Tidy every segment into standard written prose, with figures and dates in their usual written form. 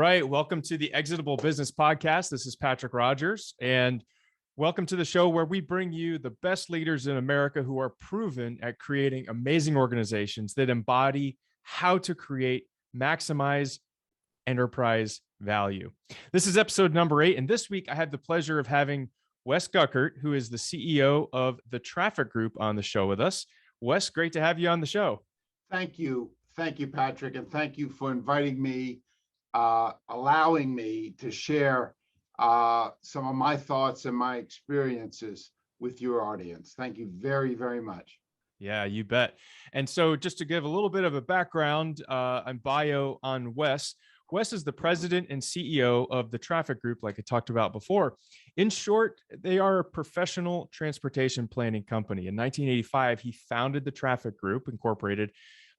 right. Welcome to the Exitable Business Podcast. This is Patrick Rogers, and welcome to the show where we bring you the best leaders in America who are proven at creating amazing organizations that embody how to create, maximize enterprise value. This is episode number 8, and this week I had the pleasure of having Wes Guckert, who is the CEO of the Traffic Group, on the show with us. Wes, great to have you on the show. Thank you. Thank you, Patrick. And thank you for inviting me, allowing me to share some of my thoughts and my experiences with your audience. Thank you very, very much. Yeah, you bet. And so just to give a little bit of a background and bio on Wes, Wes is the president and CEO of the Traffic Group, like I talked about before. In short, they are a professional transportation planning company. In 1985, he founded the Traffic Group, Incorporated,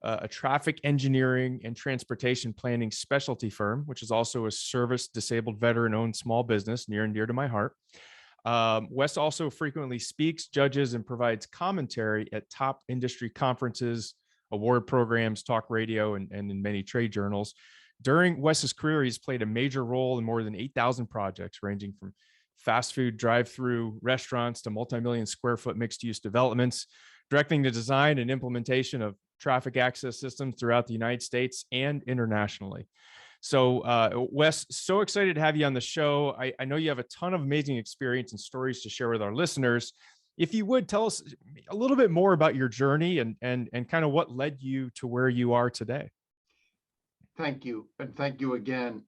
a traffic engineering and transportation planning specialty firm, which is also a service disabled veteran-owned small business near and dear to my heart. Wes also frequently speaks, judges, and provides commentary at top industry conferences, award programs, talk radio, and in many trade journals. During Wes's career, he's played a major role in more than 8,000 projects, ranging from fast food drive-through restaurants to multi-million square foot mixed-use developments, directing the design and implementation of traffic access systems throughout the United States and internationally. So, Wes, so excited to have you on the show. I know you have a ton of amazing experience and stories to share with our listeners. If you would tell us a little bit more about your journey and kind of what led you to where you are today. Thank you. And thank you again.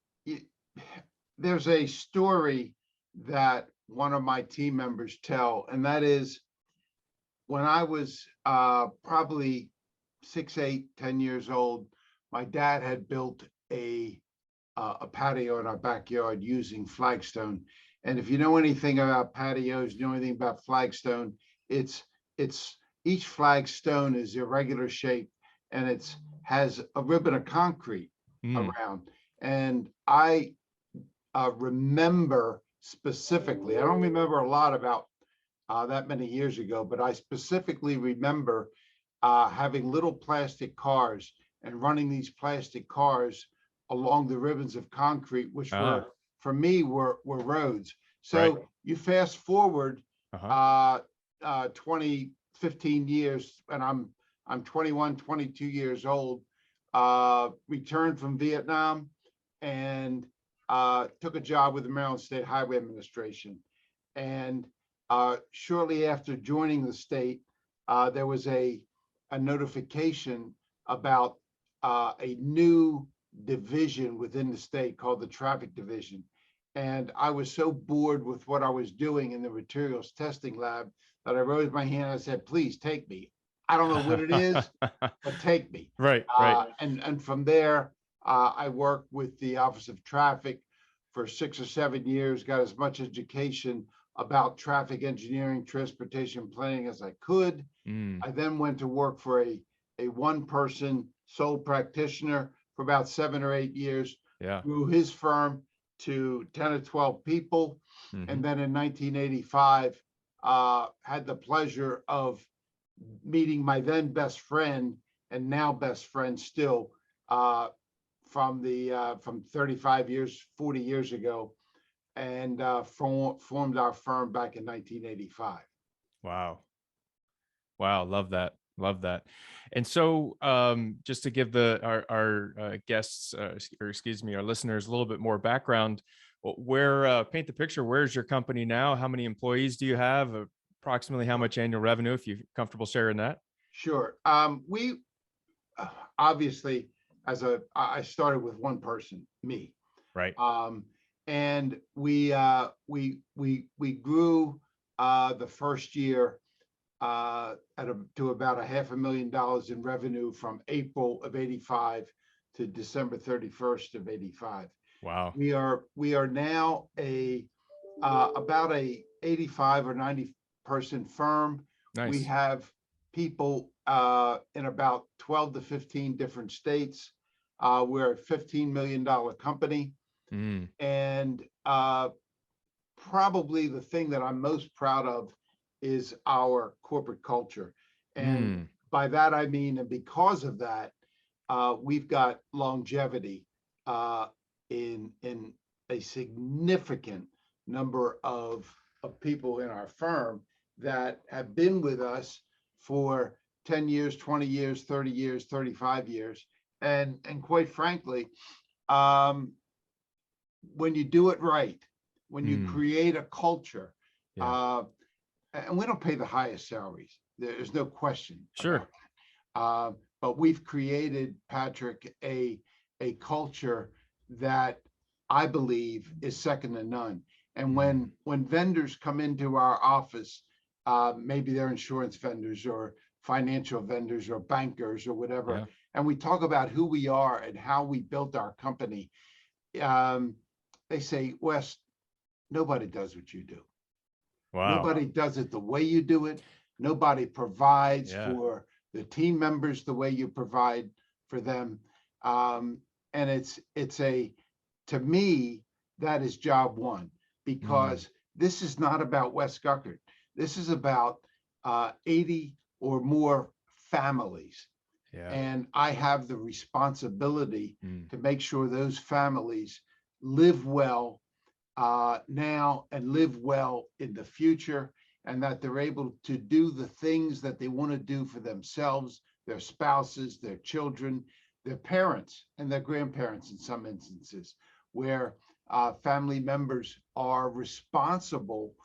There's a story that one of my team members tell, and that is when I was probably 6, 8, 10 years old, my dad had built a patio in our backyard using flagstone. And if you know anything about patios, you know anything about flagstone, it's each flagstone is irregular shape and it's has a ribbon of concrete around. And I remember specifically, I don't remember a lot about that many years ago, but I specifically remember having little plastic cars and running these plastic cars along the ribbons of concrete, which were, for me, were roads. So right. You fast forward 20, 15 years, and I'm 21, 22 years old, returned from Vietnam and took a job with the Maryland State Highway Administration. And shortly after joining the state, there was a notification about a new division within the state called the Traffic Division. And I was so bored with what I was doing in the materials testing lab that I raised my hand and I said, please take me. I don't know what it is, but take me. Right. And from there, I worked with the Office of Traffic for 6 or 7 years, got as much education about traffic engineering, transportation planning as I could. I then went to work for a one-person sole practitioner for about 7 or 8 years. Grew his firm to 10 or 12 people. And then in 1985, had the pleasure of meeting my then best friend and now best friend still from 35 years, 40 years ago, and formed our firm back in 1985. Wow. Love that. And so just to give our guests, or excuse me, our listeners a little bit more background, paint the picture. Where's your company now? How many employees do you have? Approximately how much annual revenue, if you're comfortable sharing that? Sure. We obviously, I started with one person, me. Right. And we grew the first year to about $500,000 in revenue from April of 85 to December 31st of 85. Wow. We are now about a 85 or 90 person firm. Nice. We have people in about 12 to 15 different states. We're a $15 million company. And probably the thing that I'm most proud of is our corporate culture. And by that, I mean, and because of that, we've got longevity. in a significant number of people in our firm that have been with us for 10 years, 20 years, 30 years, 35 years. And quite frankly, um, when you do it right, when you create a culture, Yeah. and we don't pay the highest salaries, there's no question Sure. about that. But we've created, Patrick, a culture that I believe is second to none. And when vendors come into our office, maybe they're insurance vendors or financial vendors or bankers or whatever, Yeah. and we talk about who we are and how we built our company, they say, Wes, nobody does what you do. Wow. Nobody does it the way you do it. Nobody provides Yeah. for the team members the way you provide for them. And it's to me, that is job one, because this is not about Wes Guckert. This is about 80 or more families. Yeah. And I have the responsibility to make sure those families live well now and live well in the future, and that they're able to do the things that they want to do for themselves, their spouses, their children, their parents, and their grandparents in some instances, where family members are responsible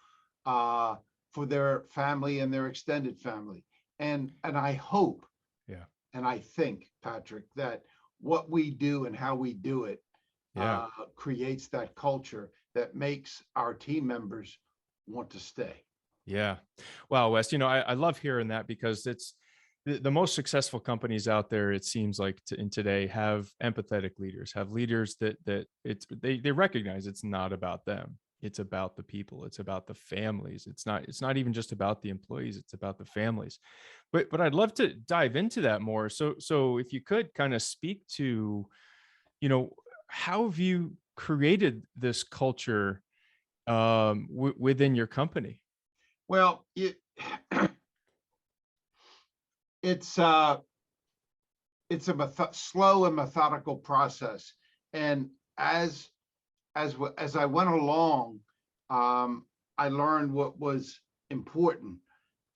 for their family and their extended family. And I hope, Yeah. and I think, Patrick, that what we do and how we do it Yeah. creates that culture that makes our team members want to stay. Yeah. Wow, Wes, I love hearing that, because it's the most successful companies out there, it seems like, in today, have empathetic leaders, have leaders that they recognize it's not about them. It's about the people. It's about the families. It's not even just about the employees. It's about the families. But I'd love to dive into that more. So if you could kind of speak to, how have you created this culture within your company? Well, it's a slow and methodical process, and as I went along, I learned what was important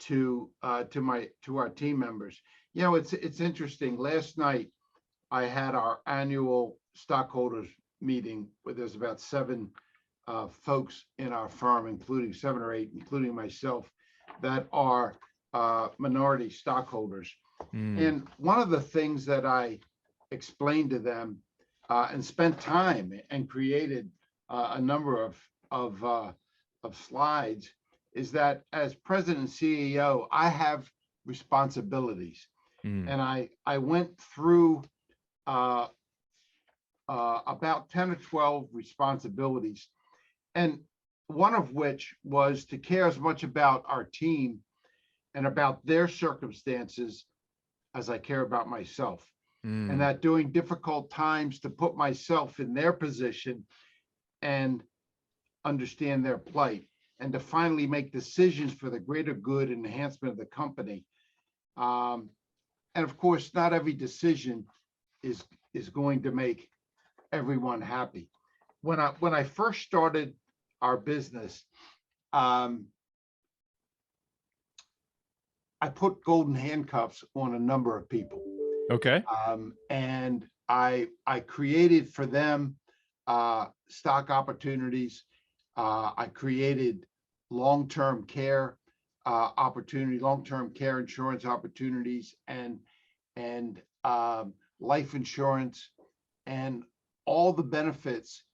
to our team members. It's interesting. Last night I had our annual stockholders meeting where there's about seven folks in our firm, including 7 or 8, including myself, that are minority stockholders. And one of the things that I explained to them and spent time and created a number of slides is that as president and CEO, I have responsibilities. And I went through about 10 or 12 responsibilities, and one of which was to care as much about our team and about their circumstances as I care about myself. And that during difficult times, to put myself in their position and understand their plight, and to finally make decisions for the greater good and enhancement of the company. And of course, not every decision is going to make everyone happy. When I first started our business, I put golden handcuffs on a number of people. Okay. And I created for them stock opportunities. I created long-term care long-term care insurance opportunities, and life insurance, and all the benefits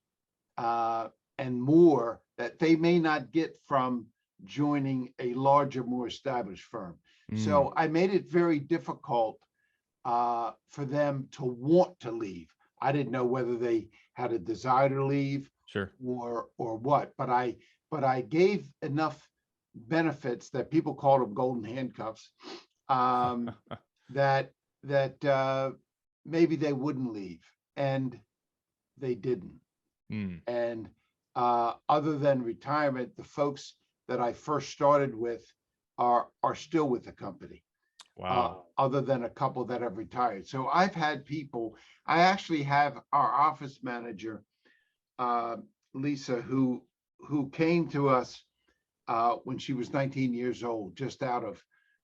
and more that they may not get from joining a larger, more established firm. So I made it very difficult for them to want to leave. I didn't know whether they had a desire to leave, Sure, or what, but I gave enough benefits that people called them golden handcuffs, that maybe they wouldn't leave, and they didn't. And other than retirement, the folks that I first started with are still with the company. Wow. Other than a couple that have retired. So I've had people, I actually have our office manager uh, Lisa, who came to us when she was 19 years old, just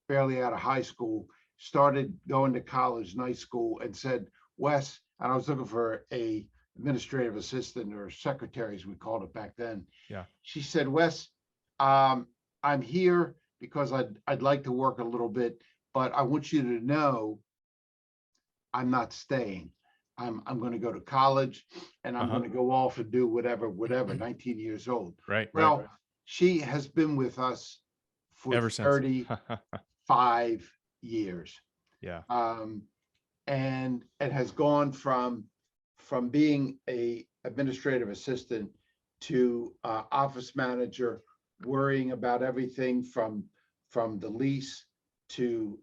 barely out of high school, started going to college, night school, and said, Wes, and I was looking for a administrative assistant or secretary, as we called it back then. Yeah. She said, Wes, I'm here because I'd like to work a little bit, but I want you to know I'm not staying. I'm going to go to college and I'm going to go off and do whatever, 19 years old. Right. Well, she has been with us for Ever since. 35 years. Yeah. And it has gone from being a administrative assistant to office manager, worrying about everything from the lease to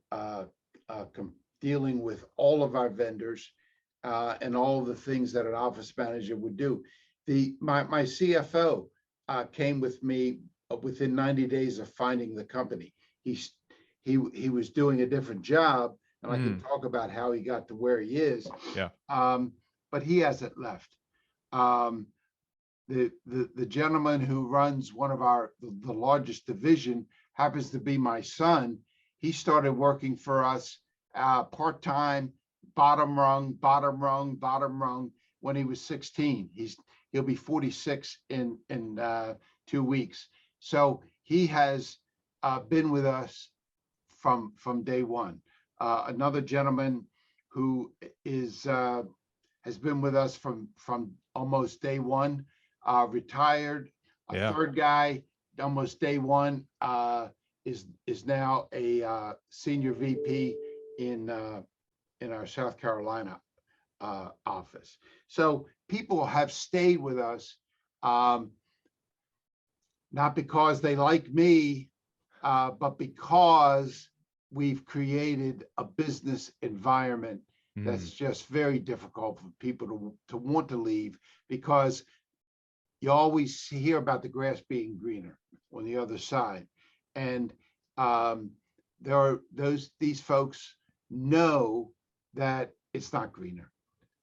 dealing with all of our vendors and all of the things that an office manager would do. My CFO came with me within 90 days of finding the company. He was doing a different job, and I can talk about how he got to where he is. Yeah. But he hasn't left. The gentleman who runs one of the largest division happens to be my son. He started working for us part-time, bottom rung, when he was 16. He'll be 46 in 2 weeks. So he has been with us from day one. Another gentleman who has been with us from almost day one, retired. A third guy, almost day one, is now a senior VP in our South Carolina office. So people have stayed with us, not because they like me, but because we've created a business environment that's just very difficult for people to want to leave, because you always hear about the grass being greener on the other side. And there are these folks know that it's not greener.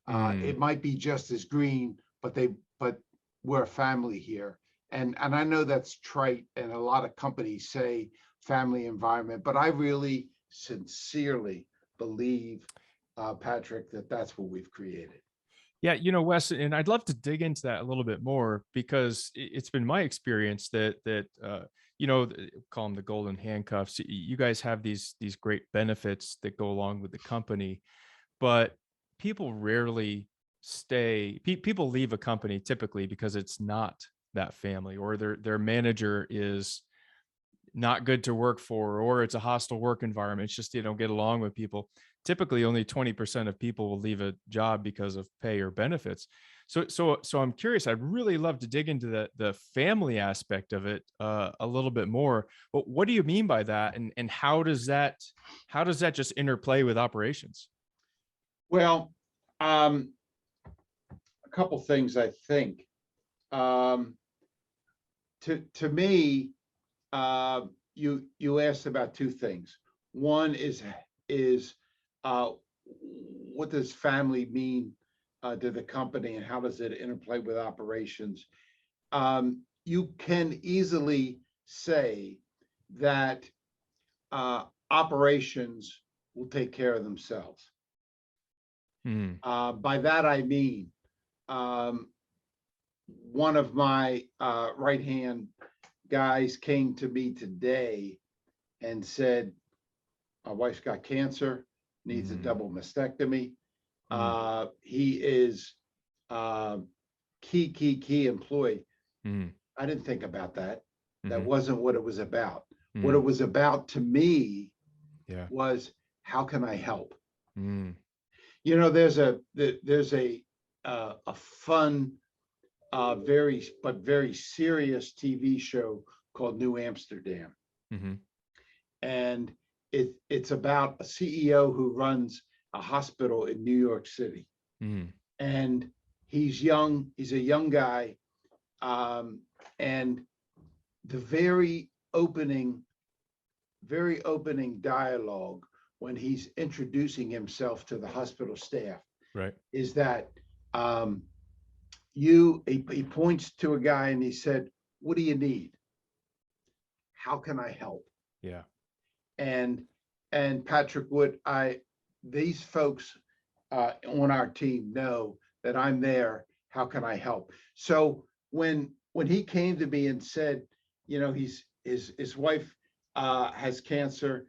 It might be just as green, but we're a family here. And I know that's trite, and a lot of companies say family environment, but I really sincerely believe, Patrick, that's what we've created. Yeah, Wes, and I'd love to dig into that a little bit more, because it's been my experience that call them the golden handcuffs. You guys have these great benefits that go along with the company, but people rarely stay. People leave a company typically because it's not that family, or their manager is not good to work for, or it's a hostile work environment. It's just they don't get along with people. Typically, only 20% of people will leave a job because of pay or benefits. So I'm curious. I'd really love to dig into the family aspect of it a little bit more. But what do you mean by that, and how does that just interplay with operations? Well, a couple things, I think. To me, you asked about two things. One is what does family mean to the company, and how does it interplay with operations? You can easily say that operations will take care of themselves. By that I mean, one of my right-hand guys came to me today and said, my wife's got cancer, needs a double mastectomy. He is key employee. I didn't think about that. That wasn't what it was about. What it was about to me was, how can I help? There's a fun, very serious TV show called New Amsterdam. And it's about a CEO who runs a hospital in New York City. And he's young, he's a young guy. And the very opening dialogue when he's introducing himself to the hospital staff, is that he points to a guy and he said, what do you need? How can I help? Yeah. And Patrick Wood, these folks on our team know that I'm there. How can I help? So when he came to me and said, you know, his wife has cancer.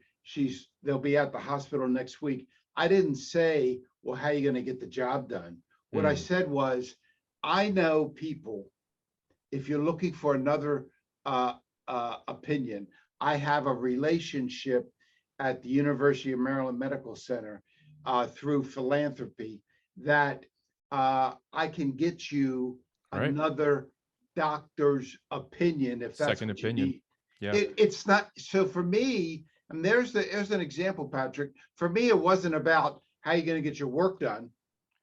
They'll be at the hospital next week. I didn't say, well, how are you going to get the job done? What I said was, I know people, if you're looking for another opinion, I have a relationship at the University of Maryland Medical Center through philanthropy that I can get you another doctor's opinion if that's Second what you opinion. need. Yeah. It's not, so for me, and there's an example, Patrick. For me, it wasn't about how you're going to get your work done.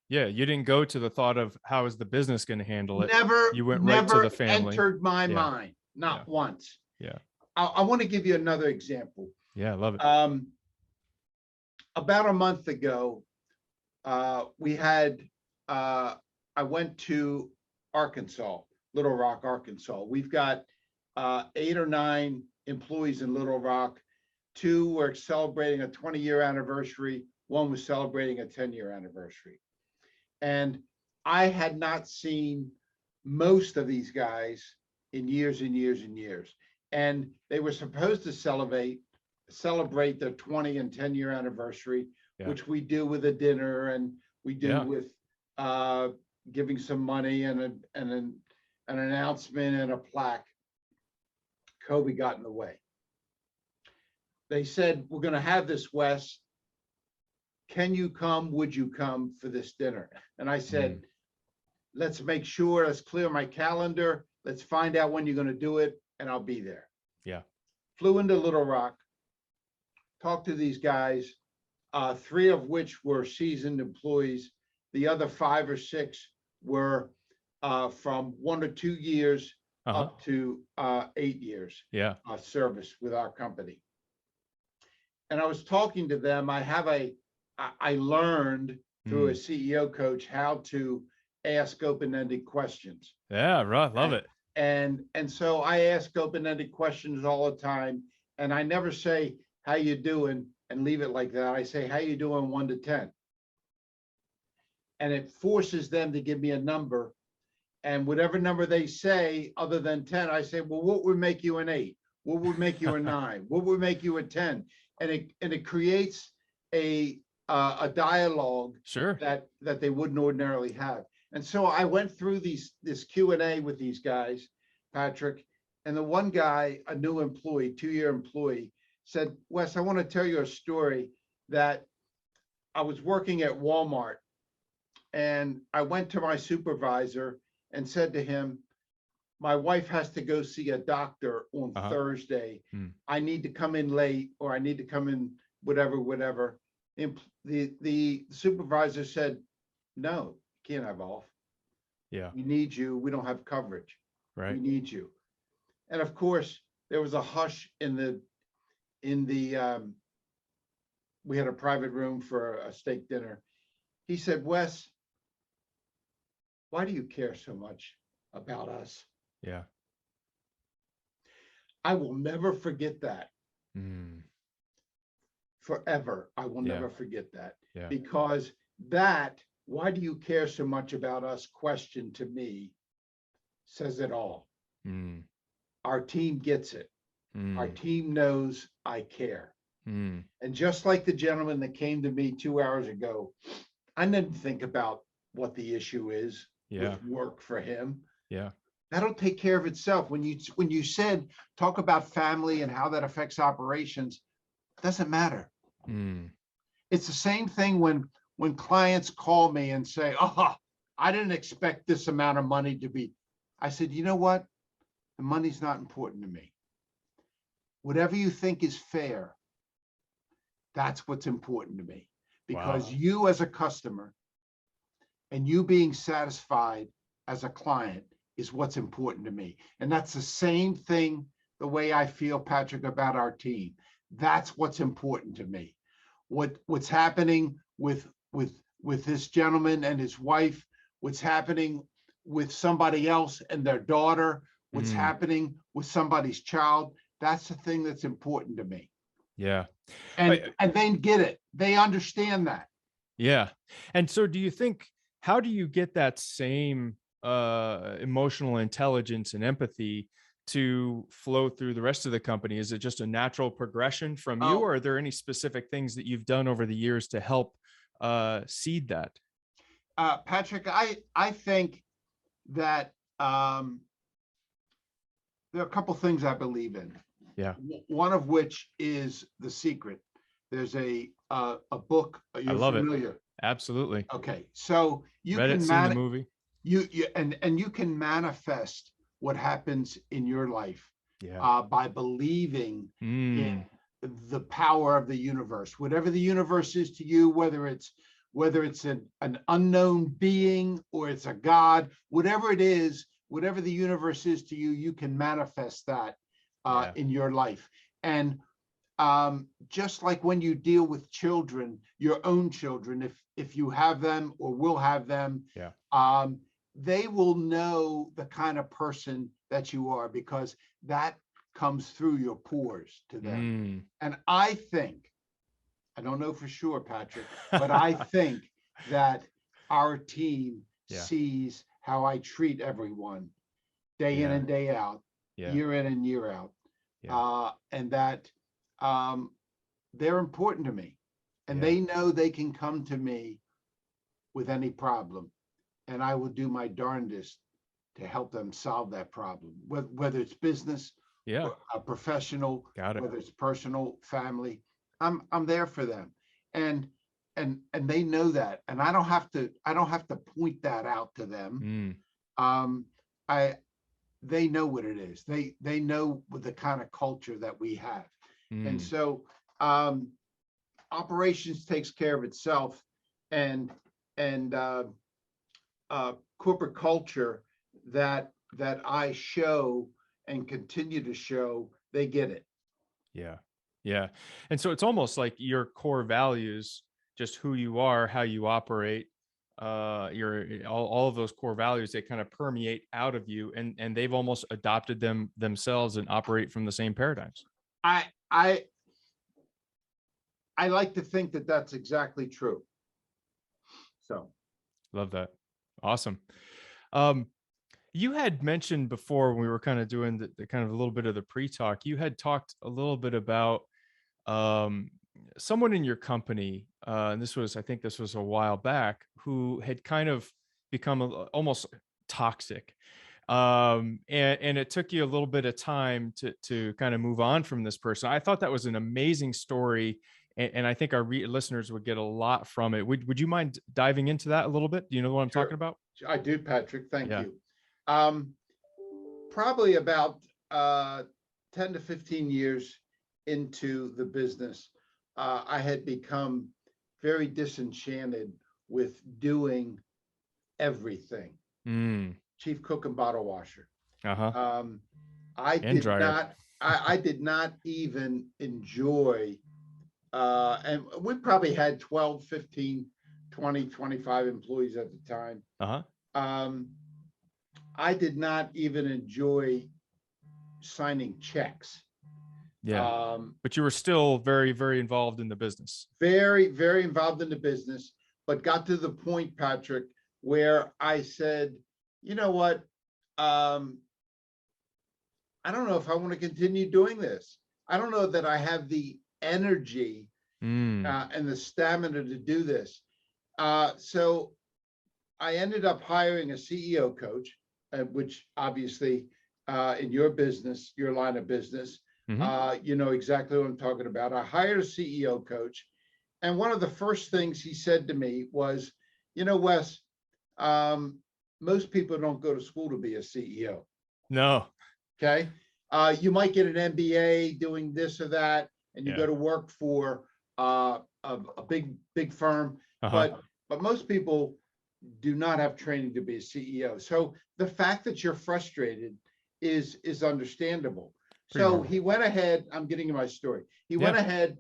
Yeah, you didn't go to the thought of how is the business going to handle it. Never, You went right to the family. entered my mind, not once. Yeah. I want to give you another example. Yeah, I love it. About a month ago, we had, I went to Arkansas, Little Rock, Arkansas. We've got 8 or 9 employees in Little Rock. 2 were celebrating a 20-year anniversary. 1 was celebrating a 10-year anniversary. And I had not seen most of these guys in years and years and years. And they were supposed to celebrate their 20 and 10-year anniversary, which we do with a dinner and we do with giving some money and an announcement and a plaque. COVID got in the way. They said, we're going to have this, Wes. Can you come? Would you come for this dinner? And I said, let's make sure, let's clear my calendar. Let's find out when you're going to do it, and I'll be there. Yeah. Flew into Little Rock, talked to these guys, 3 of which were seasoned employees. The other 5 or 6 were from 1 or 2 years up to 8 years of service with our company. And I was talking to them. I learned through a CEO coach how to ask open-ended questions. Yeah, right. Love it. And so I ask open-ended questions all the time. And I never say, how you doing? And leave it like that. I say, how you doing 1 to 10? And it forces them to give me a number. And whatever number they say, other than 10, I say, well, what would make you an 8? What would make you a 9? What would make you a 10? And it creates a dialogue that they wouldn't ordinarily have. And so I went through this Q&A with these guys, Patrick, and the one guy, a new employee, 2-year employee, said, Wes, I want to tell you a story that I was working at Walmart and I went to my supervisor and said to him, my wife has to go see a doctor on Thursday. I need to come in late, or I need to come in whatever. The supervisor said, no, you can't have off. Yeah. We need you. We don't have coverage. Right. We need you. And of course, there was a hush in the we had a private room for a steak dinner. He said, Wes, why do you care so much about us? Yeah. I will never forget that. Forever. I will never forget that. Yeah. Because that, why do you care so much about us question to me says it all. Our team gets it. Our team knows I care. And just like the gentleman that came to me 2 hours ago, I didn't think about what the issue is with work for him. Yeah. That'll take care of itself. When you said, talk about family and how that affects operations, it doesn't matter. It's the same thing when clients call me and say, oh, I didn't expect this amount of money to be. I said, you know what? The money's not important to me. Whatever you think is fair, that's what's important to me. Because you as a customer and you being satisfied as a client is what's important to me. And that's the same thing, the way I feel, Patrick, about our team. That's what's important to me. What's happening with this gentleman and his wife, what's happening with somebody else and their daughter, what's Mm, happening with somebody's child. That's the thing that's important to me. yeah. And they get it. They understand that. Yeah. And so do you think, how do you get that same emotional intelligence and empathy to flow through the rest of the company? Is it just a natural progression from you, Oh, or are there any specific things that you've done over the years to help seed that? Patrick, I think that there are a couple things I believe in. Yeah. One of which is The Secret. There's a book. I You're love it. familiar. Absolutely. Okay, so you Read it, can seen the manage movie. you and you can manifest what happens in your life Yeah. by believing in Mm, the power of the universe. Whatever the universe is to you, whether it's an unknown being or it's a god, whatever it is, whatever the universe is to you, you can manifest that yeah. in your life. And just like when you deal with children, your own children, if you have them or will have them, Yeah. they will know the kind of person that you are, because that comes through your pores to them. Mm. And I think, I don't know for sure, Patrick, but I think that our team Yeah. sees how I treat everyone day in Yeah. and day out, Yeah. year in and year out, Yeah. and that they're important to me, and Yeah. they know they can come to me with any problem, and I will do my darndest to help them solve that problem, whether it's business, Yeah. or a professional, Got it. whether it's personal, family. I'm there for them, and they know that, and I don't have to point that out to them. Mm. Um, I They know what it is. They know what the kind of culture that we have, and Mm. so operations takes care of itself, and and corporate culture that I show and continue to show, they get it. Yeah. Yeah. And so it's almost like your core values, just who you are, how you operate, all of those core values, they kind of permeate out of you, and they've almost adopted them themselves and operate from the same paradigms. I I I like to think that that's exactly true. So Love that. Awesome. Um, you had mentioned before when we were kind of doing the kind of a little bit of the pre-talk, you had talked a little bit about um, someone in your company, and I think this was a while back, who had kind of become almost toxic. And it took you a little bit of time to kind of move on from this person. I thought that was an amazing story. And I think our listeners would get a lot from it. Would you mind diving into that a little bit? Do you know what I'm talking sure, about? I do, Patrick. Thank Yeah. you. Um, Probably about 10 to 15 years into the business, I had become very disenchanted with doing everything. Mm, Chief cook and bottle washer. uh-huh. Um, I And did dryer. not, I did not even enjoy, and we probably had 12, 15, 20, 25 employees at the time. Uh-huh. Um, I did not even enjoy signing checks. Yeah. Um, But you were still very, very involved in the business. Very, very involved in the business, but got to the point, Patrick, where I said, you know what? Um, I don't know if I want to continue doing this. I don't know that I have the energy Mm, and the stamina to do this. So I ended up hiring a CEO coach, which obviously in your business, your line of business, hmm. you know exactly what I'm talking about. I hired a CEO coach. And one of the first things he said to me was, you know, Wes, most people don't go to school to be a CEO. No. Okay. You might get an MBA doing this or that, and you Yeah. go to work for a big firm, Uh-huh. but most people do not have training to be a CEO. So the fact that you're frustrated is understandable. Pretty So normal. he went ahead. I'm getting to my story. He Yeah. went ahead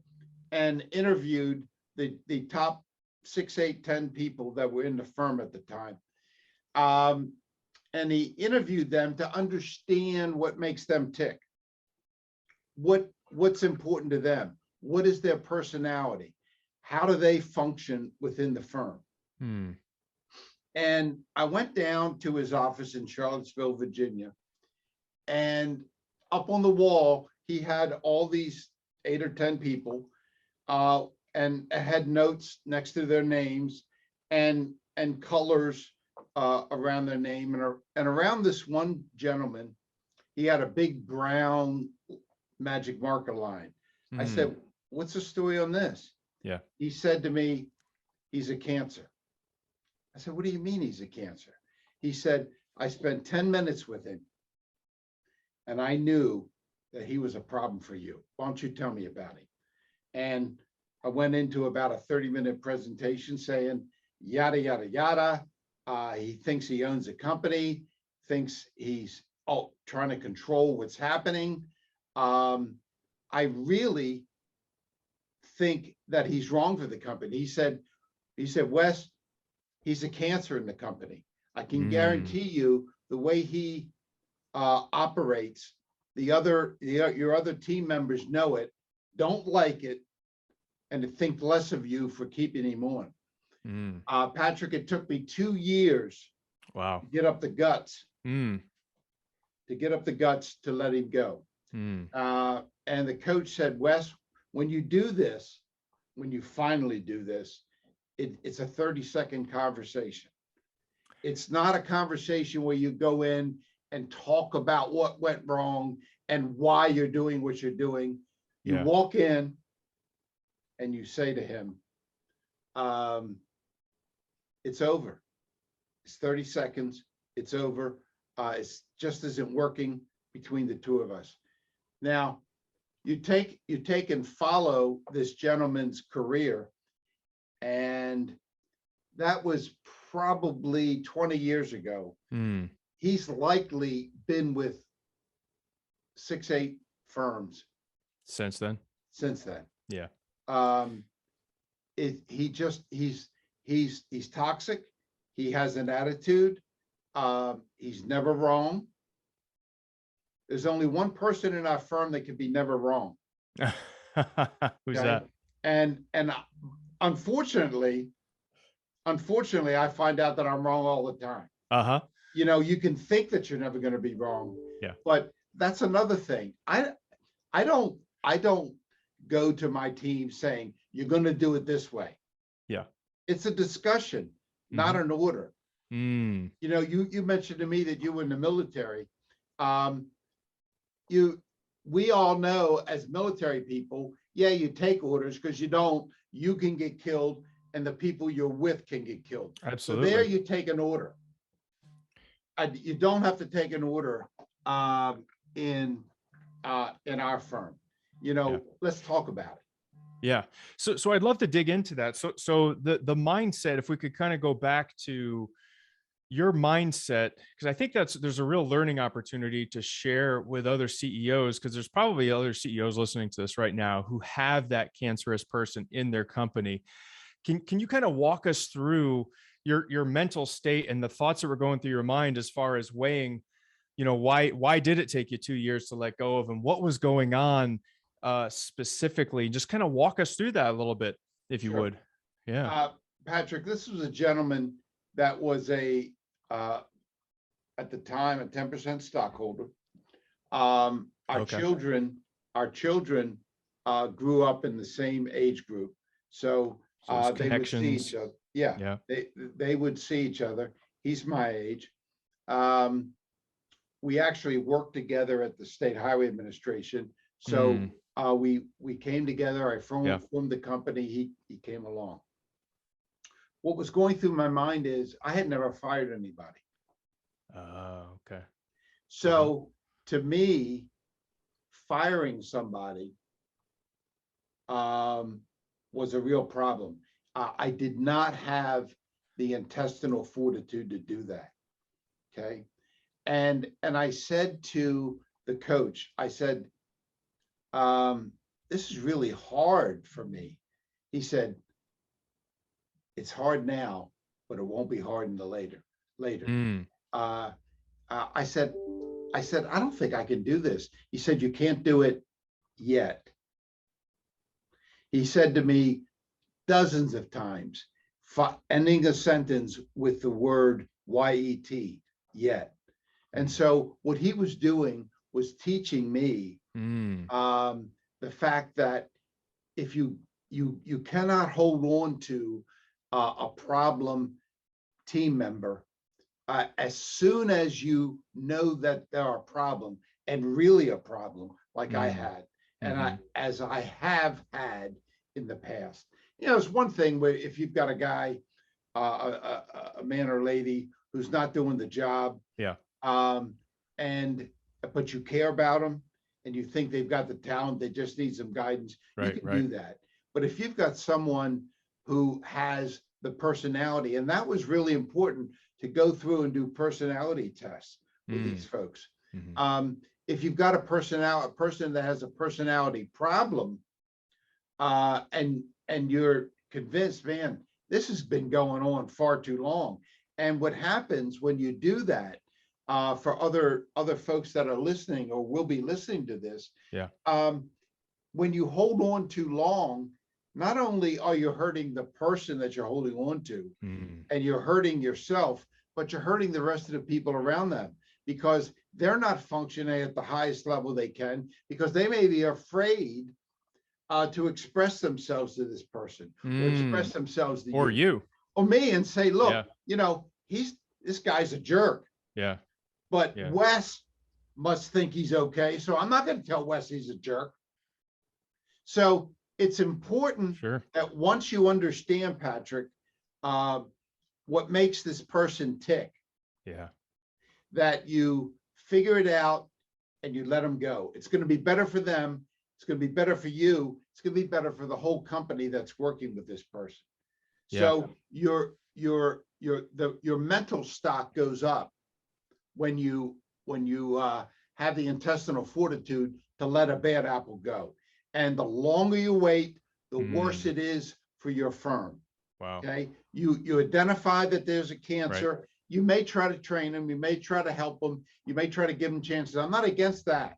and interviewed the top 6, 8, 10 people that were in the firm at the time. and he interviewed them to understand what makes them tick. What's important to them? What is their personality? How do they function within the firm? And I went down to his office in Charlottesville, Virginia, and up on the wall, he had all these 8 or 10 people, and had notes next to their names and colors around their name. And around this one gentleman, he had a big brown magic marker line. I said, what's the story on this? Yeah. He said to me, he's a Cancer. I said, what do you mean he's a Cancer? He said, I spent 10 minutes with him and I knew that he was a problem for you. Why don't you tell me about him? And I went into about a 30-minute presentation saying, yada, yada, yada. He thinks he owns a company, thinks he's trying to control what's happening. I really think that he's wrong for the company. He said, Wes, he's a Cancer in the company. I can guarantee you the way he operates, your other team members know it, don't like it, and think less of you for keeping him on. Patrick, it took me 2 years. Wow. To get up the guts. To get up the guts to let him go. And the coach said, Wes, when you do this, when you finally do this, it's a 30-second conversation. It's not a conversation where you go in and talk about what went wrong and why you're doing what you're doing. You walk in and you say to him, it's over. It's 30 seconds. It's over. It's just isn't working between the two of us. Now, you take and follow this gentleman's career, and that was probably 20 years ago. He's likely been with 6, 8 firms since then. Yeah. He's toxic. He has an attitude. He's never wrong. There's only one person in our firm that can be never wrong. Who's that? And unfortunately, I find out that I'm wrong all the time. You know, you can think that you're never going to be wrong. Yeah. But that's another thing. I don't go to my team saying you're going to do it this way. Yeah. It's a discussion, not an order. Mm. You know, you mentioned to me that you were in the military. We all know as military people, yeah, you take orders because you can get killed and the people you're with can get killed. Absolutely. So there you take an order. You don't have to take an order in our firm. You know, let's talk about it. Yeah. So I'd love to dig into that. So the mindset, if we could kind of go back to your mindset, because I think there's a real learning opportunity to share with other CEOs, because there's probably other CEOs listening to this right now who have that cancerous person in their company. Can you kind of walk us through your mental state and the thoughts that were going through your mind as far as weighing, you know, why did it take you 2 years to let go of him? What was going on specifically? Just kind of walk us through that a little bit, if you would. Yeah. Patrick, this was a gentleman that was at the time, a 10% stockholder. Our children grew up in the same age group. So they would see each other. Yeah. They would see each other. He's my age. We actually worked together at the State Highway Administration. So we came together. I formed the company. He came along. What was going through my mind is I had never fired anybody. Okay. So to me, firing somebody was a real problem. I did not have the intestinal fortitude to do that. Okay. And I said to the coach, I said, this is really hard for me. He said, it's hard now, but it won't be hard in the later. I said, I don't think I can do this. He said, you can't do it yet. He said to me dozens of times, ending a sentence with the word YET, yet. And so what he was doing was teaching me the fact that if you cannot hold on to a problem team member, as soon as you know that there are a problem, and really a problem like I had, and as I have had in the past. You know, it's one thing where if you've got a guy, a man or lady who's not doing the job, and but you care about them and you think they've got the talent, they just need some guidance, you can do that. But if you've got someone who has the personality, and that was really important to go through and do personality tests with these folks. If you've got a person that has a personality problem, and you're convinced, man, this has been going on far too long. And what happens when you do that, for other folks that are listening or will be listening to this, when you hold on too long, not only are you hurting the person that you're holding on to, and you're hurting yourself, but you're hurting the rest of the people around them, because they're not functioning at the highest level they can, because they may be afraid to express themselves to this person, or express themselves to you or me, and say, look, you know, this guy's a jerk. But Wes must think he's okay, so I'm not going to tell Wes he's a jerk. So it's important that once you understand, Patrick, what makes this person tick, that you figure it out and you let them go. It's going to be better for them. It's going to be better for you. It's going to be better for the whole company that's working with this person. So your mental stock goes up when you have the intestinal fortitude to let a bad apple go. And the longer you wait, the worse it is for your firm. Okay. You identify that there's a cancer. You may try to train them. You may try to help them. You may try to give them chances. I'm not against that.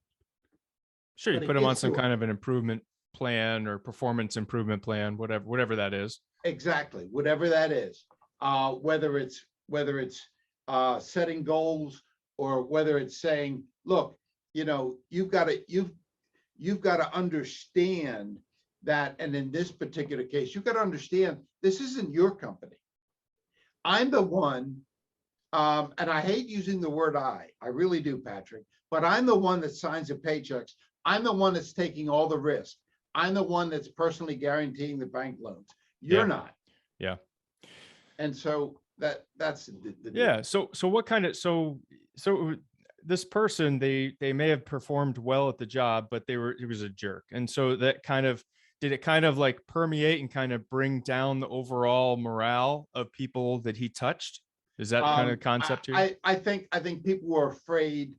Sure, you put them on some kind of an improvement plan or performance improvement plan, whatever that is. Exactly, whatever that is. Whether it's setting goals, or whether it's saying, look, you know, you've got to understand that, and in this particular case, you've got to understand this isn't your company. I'm the one, and I hate using the word I really do, Patrick, but I'm the one that signs the paychecks. I'm the one that's taking all the risk. I'm the one that's personally guaranteeing the bank loans. You're not. And so that's the deal. So what kind of, so this person, they may have performed well at the job, but he was a jerk. And so that did it kind of like permeate and kind of bring down the overall morale of people that he touched? Is that kind of concept here? I think people were afraid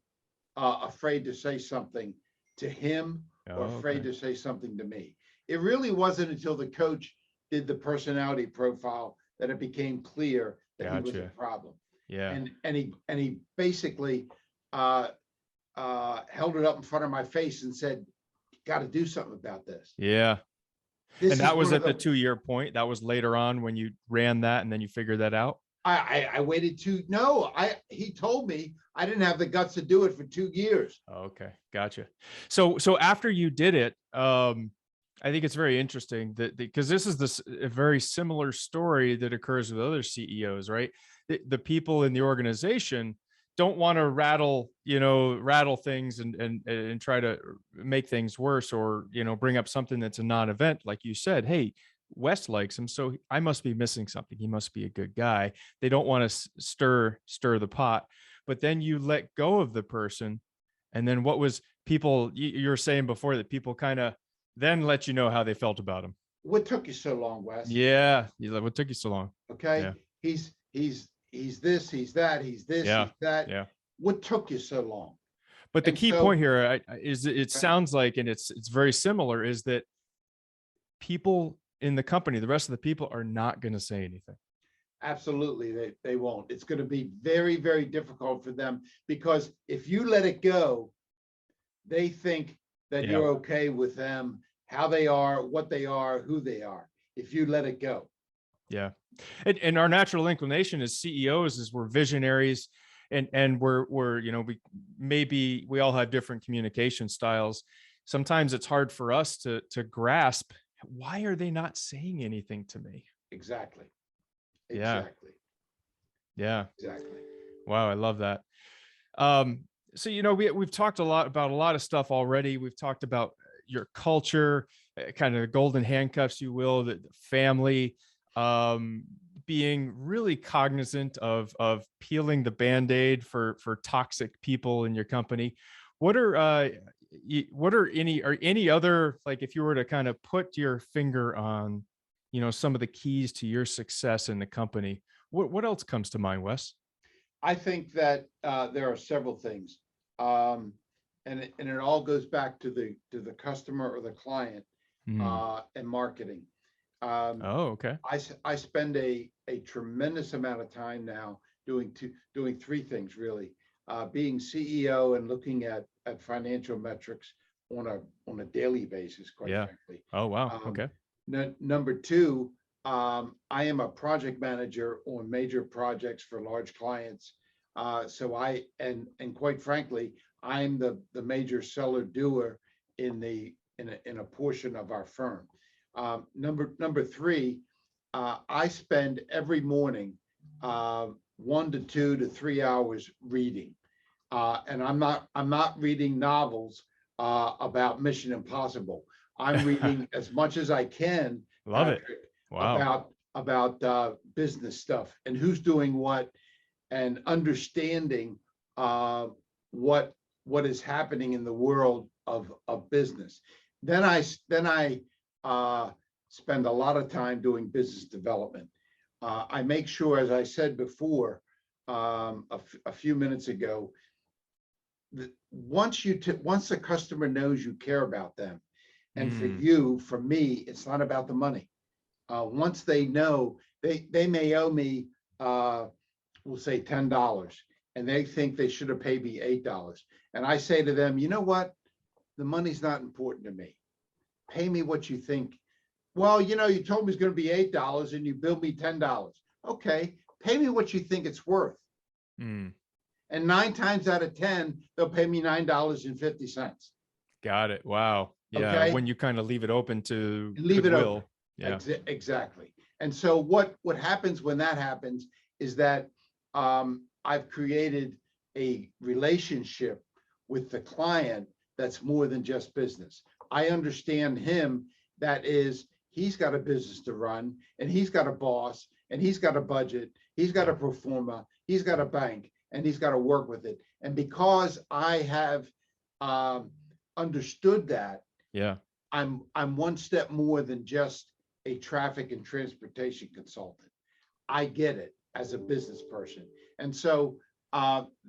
to say something to him, or afraid to say something to me. It really wasn't until the coach did the personality profile that it became clear that he was a problem. And he basically held it up in front of my face and said, got to do something about this. And that was at the 2-year point. That was later on when you ran that and then you figured that out. I waited he told me I didn't have the guts to do it for 2 years. Okay. Gotcha. So after you did it, I think it's very interesting that because this is a very similar story that occurs with other CEOs, right? The people in the organization don't want to rattle things and try to make things worse, or, bring up something that's a non-event. Like you said, hey, Wes likes him, so I must be missing something. He must be a good guy. They don't want to stir the pot. But then you let go of the person. And then what was people, you were saying before that people kind of then let you know how they felt about him. What took you so long, Wes? What took you so long? Okay. He's this, he's that, he's this, he's that. What took you so long? But the key point here is it sounds like, and it's very similar, is that people in the company, the rest of the people, are not going to say anything. Absolutely, they won't. It's going to be very, very difficult for them, because if you let it go, they think that Yeah. you're okay with them, how they are, what they are, who they are. If you let it go. Yeah. And our natural inclination as CEOs is we're visionaries, and we're, you know, we all have different communication styles. Sometimes it's hard for us to grasp, why are they not saying anything to me? Exactly. Yeah. Exactly. Yeah. Exactly. Wow, I love that. Um, so, you know, we've talked a lot about a lot of stuff already. We've talked about your culture, kind of the golden handcuffs, you will, the family, um, being really cognizant of peeling the Band-Aid for toxic people in your company. What are any other, like, if you were to kind of put your finger on, you know, some of the keys to your success in the company, what else comes to mind, Wes? I think that there are several things, um, and it all goes back to the customer or the client, Hmm. and marketing. Um, Oh, okay. I spend a tremendous amount of time now doing three things really: being CEO and looking at financial metrics on a daily basis, quite Yeah. frankly. Oh, wow. Um, Okay. Number two, I am a project manager on major projects for large clients. So and quite frankly, I'm the major seller doer in a portion of our firm. Number three, I spend every morning 1 to 2 to 3 hours reading, and I'm not reading novels about Mission Impossible. I'm reading as much as I can, Love it. Patrick, Wow. about business stuff and who's doing what, and understanding uh, what what is happening in the world of business. Then I spend a lot of time doing business development. I make sure, as I said before, a few minutes ago, that once the customer knows you care about them, and Mm, for me, it's not about the money. Once they know, they may owe me, we'll say $10, and they think they should have paid me $8. And I say to them, you know what? The money's not important to me. Pay me what you think. Well, you told me it's going to be $8 and you billed me $10. Okay, pay me what you think it's worth. mm, And 9 times out of 10, they'll pay me $9.50. got it. Wow. Yeah. Okay, When you kind of leave it open to and leave it open. goodwill. Yeah. Exactly. And so what happens when that happens is that I've created a relationship with the client that's more than just business. I understand him. That is, he's got a business to run, and he's got a boss, and he's got a budget, he's got a pro forma, he's got a bank, and he's got to work with it. And because I have um, understood that, Yeah. I'm one step more than just a traffic and transportation consultant. I get it as a business person. And so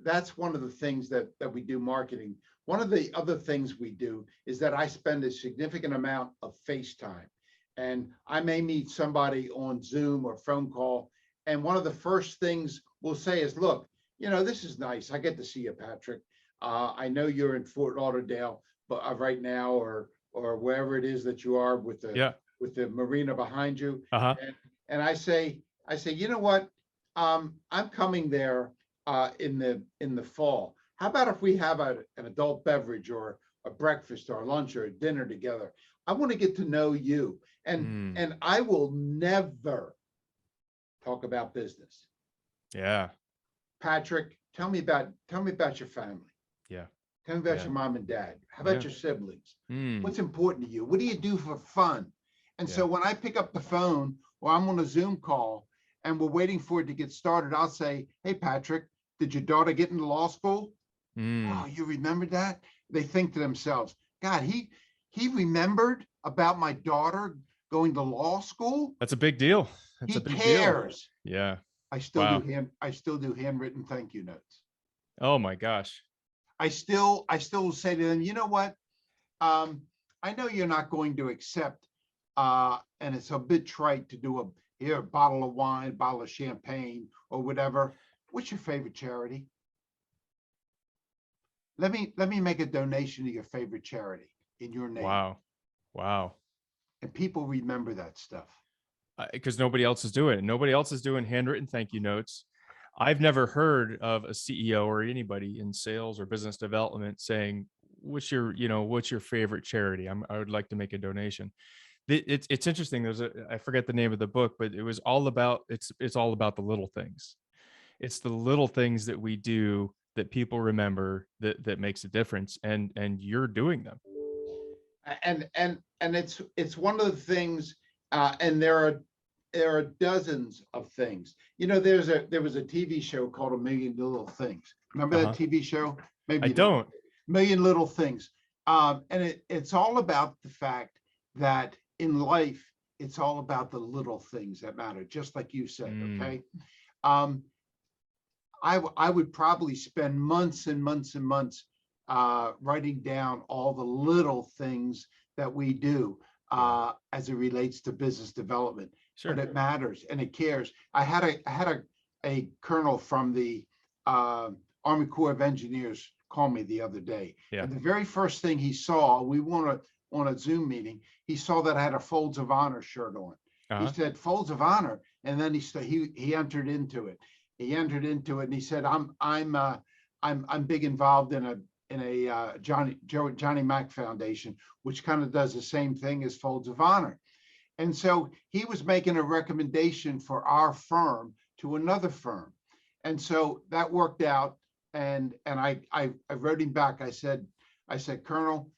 that's one of the things that we do marketing. One of the other things we do is that I spend a significant amount of FaceTime. And I may meet somebody on Zoom or phone call. And one of the first things we'll say is, look, this is nice. I get to see you, Patrick. I know you're in Fort Lauderdale, but right now, or wherever it is that you are with Yeah. the marina behind you. Uh-huh. And I say, you know what? I'm coming there in the fall. How about if we have an adult beverage or a breakfast or a lunch or a dinner together? I want to get to know you, and Mm, and I will never talk about business. yeah. Patrick, tell me about your family. Yeah. Tell me about Yeah. your mom and dad. How about Yeah. your siblings? Mm, What's important to you? What do you do for fun? And yeah. so when I pick up the phone or I'm on a Zoom call and we're waiting for it to get started, I'll say, hey, Patrick, did your daughter get into law school? Oh, Mm. you remember that? They think to themselves, God, he remembered about my daughter going to law school. That's a big deal. That's a He big deal. cares. Yeah. I Wow. still do handwritten thank you notes. Oh my gosh. I still say to them, you know what? I know you're not going to accept, and it's a bit trite to do here, a bottle of wine, bottle of champagne, or whatever. What's your favorite charity? Let me make a donation to your favorite charity in your name. Wow. Wow. And people remember that stuff. Because nobody else is doing it. Nobody else is doing handwritten thank you notes. I've never heard of a CEO or anybody in sales or business development saying, what's your favorite charity? I would like to make a donation. It's interesting. I forget the name of the book, but it was all about, it's all about the little things. It's the little things that we do that people remember that makes a difference. And you're doing them. And it's one of the things, and there are dozens of things. There was a TV show called A Million Little Things. Remember that TV show? Maybe I don't. Million Little Things. And it's all about the fact that in life, it's all about the little things that matter, just like you said, okay? I would probably spend months and months and months writing down all the little things that we do as it relates to business development. Sure. But it matters and it cares. I had a colonel from the Army Corps of Engineers call me the other day. Yeah. And the very first thing he saw, we were on a Zoom meeting, he saw that I had a Folds of Honor shirt on. He said, Folds of Honor. And then he entered into it. He entered into it and he said, I'm big involved in a Johnny Mac Foundation, which kind of does the same thing as Folds of Honor. And so he was making a recommendation for our firm to another firm. And so that worked out. And I wrote him back. I said, Colonel,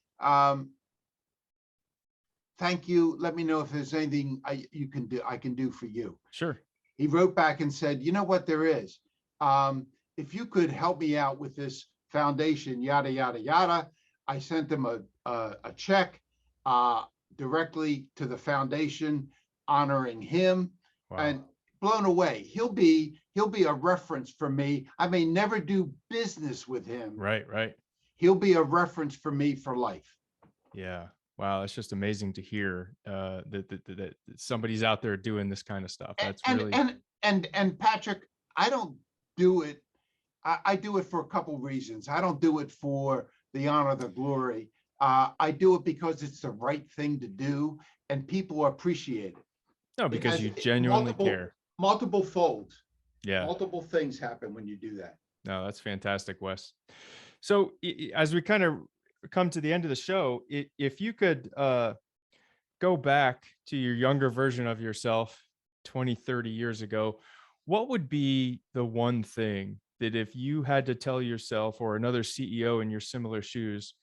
thank you. Let me know if there's anything I can do for you. Sure. He wrote back and said, you know what there is? If you could help me out with this foundation, yada, yada, yada. I sent him a check directly to the foundation, honoring him. Wow. And blown away. He'll be a reference for me. I may never do business with him. Right. He'll be a reference for me for life. Yeah. Wow. It's just amazing to hear that somebody's out there doing this kind of stuff. That's really. And Patrick, I don't do it. I do it for a couple of reasons. I don't do it for the honor, the glory. I do it because it's the right thing to do and people appreciate it. No, because you genuinely care. Multiple folds. Yeah. Multiple things happen when you do that. No, that's fantastic, Wes. So as we kind of come to the end of the show, if you could go back to your younger version of yourself 20, 30 years ago, what would be the one thing that if you had to tell yourself or another CEO in your similar shoes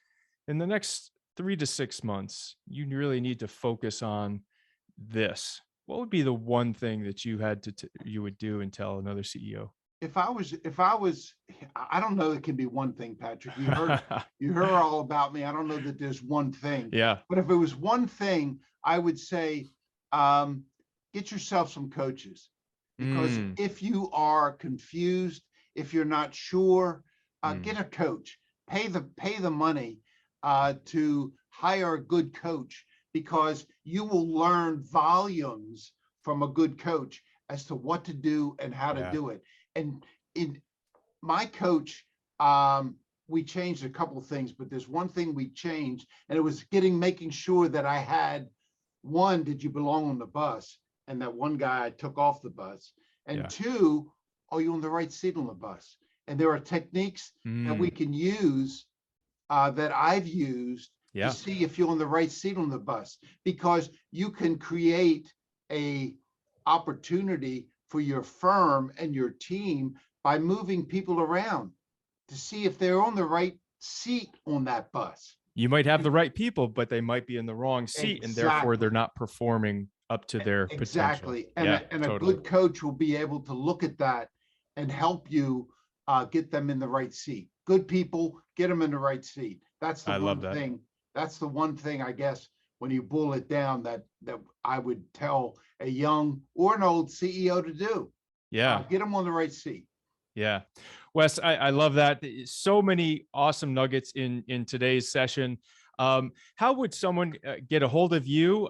in the next 3 to 6 months, you really need to focus on this? What would be the one thing that you had you would do and tell another CEO? If I was, I don't know, it can be one thing, Patrick. You heard all about me. I don't know that there's one thing. Yeah. But if it was one thing, I would say, get yourself some coaches, because if you are confused, if you're not sure, get a coach. Pay the money to hire a good coach, because you will learn volumes from a good coach as to what to do and how to do it. And in my coach, we changed a couple of things, but there's one thing we changed, and it was making sure that I had, one, did you belong on the bus? And that one guy I took off the bus. And two, are you on the right seat on the bus? And there are techniques that we can use that I've used to see if you're on the right seat on the bus, because you can create a opportunity for your firm and your team by moving people around to see if they're on the right seat on that bus. You might have the right people, but they might be in the wrong seat, and therefore they're not performing up to their potential. And a good coach will be able to look at that and help you get them in the right seat. Good people, get them in the right seat. That's the one thing. That's the one thing, I guess, when you boil it down, that I would tell a young or an old CEO to do. Yeah. Get them on the right seat. Yeah. Wes, I love that. So many awesome nuggets in today's session. How would someone get a hold of you?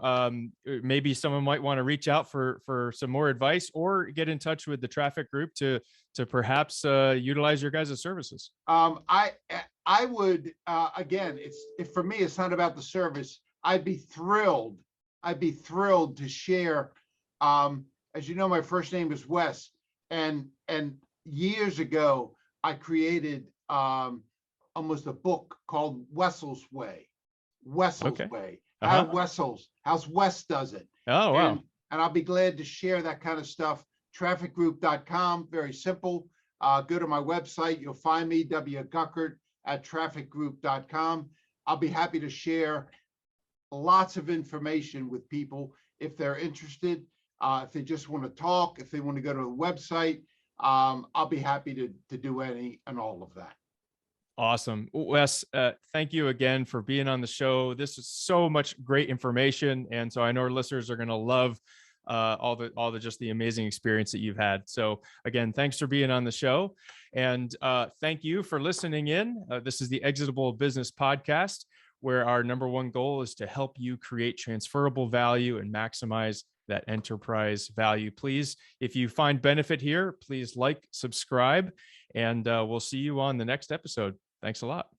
Maybe someone might want to reach out for some more advice, or get in touch with the traffic group to perhaps utilize your guys' services. I would, again, for me, it's not about the service. I'd be thrilled to share. As you know, my first name is Wes, and years ago I created almost a book called Wessel's Way. Wessel's Way. How how's Wes does it. Oh, wow. And I'll be glad to share that kind of stuff. Trafficgroup.com, very simple. Go to my website, you'll find me, wguckert@trafficgroup.com. I'll be happy to share lots of information with people if they're interested. If they just want to talk, if they want to go to the website, I'll be happy to do any and all of that. Awesome. Wes, thank you again for being on the show. This is so much great information. And so I know our listeners are going to love all the just the amazing experience that you've had. So again, thanks for being on the show. And thank you for listening in. This is the Exitable Business Podcast, where our #1 goal is to help you create transferable value and maximize that enterprise value. Please, if you find benefit here, please like, subscribe, and we'll see you on the next episode. Thanks a lot.